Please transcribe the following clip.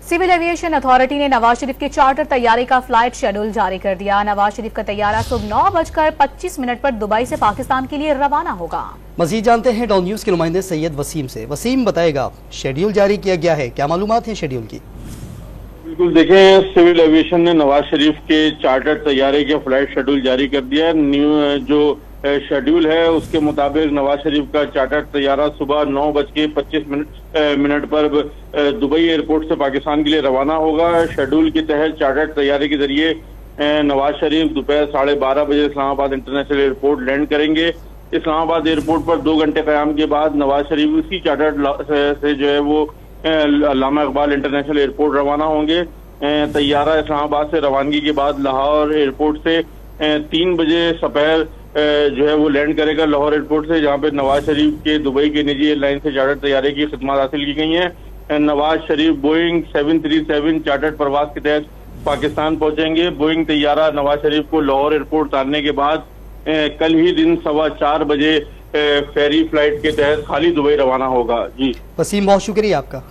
Civil aviation authority ने नवाज शरीफ के charter तैयारे का फ्लाइट शेड्यूल जारी कर दिया। नवाज शरीफ का तैयारा सुबह 9:25 पर दुबई से पाकिस्तान के लिए रवाना होगा। मजीद जानते हैं डॉन न्यूज के नुमाइंदे सैयद वसीम से। वसीम बताएगा, शेड्यूल जारी किया गया है, क्या मालूमात है शेड्यूल की? बिल्कुल, देखें, सिविल एविएशन ने नवाज शरीफ के चार्टर तैयारे के फ्लाइट शेड्यूल जारी कर दिया है। न्यू जो शेड्यूल है उसके मुताबिक नवाज शरीफ का चार्टर तैयारा सुबह 9:25 पर दुबई एयरपोर्ट से पाकिस्तान के लिए रवाना होगा। शेड्यूल के तहत चार्टर तैयारे के जरिए नवाज शरीफ दोपहर 12:30 बजे इस्लामाबाद इंटरनेशनल एयरपोर्ट लैंड करेंगे। इस्लामाबाद एयरपोर्ट पर 2 घंटे क़याम के बाद नवाज शरीफ उसी चार्टर से जो है वो अल्लामा इकबाल इंटरनेशनल एयरपोर्ट रवाना होंगे। तैयारा इस्लामाबाद से रवानगी के बाद लाहौर एयरपोर्ट से 3 बजे सपहर जो है वो लैंड करेगा लाहौर एयरपोर्ट से, जहां पे नवाज शरीफ के दुबई के निजी एयरलाइन से चार्टर तैयारे की खिदमत हासिल की गई हैं। नवाज शरीफ बोइंग 737 चार्टर प्रवास के तहत पाकिस्तान पहुंचेंगे। बोइंग तैयारा नवाज शरीफ को लाहौर एयरपोर्ट उतारने के बाद कल ही दिन 4:15 बजे फेरी फ्लाइट के तहत खाली दुबई रवाना होगा। जी वसीम, बहुत शुक्रिया आपका।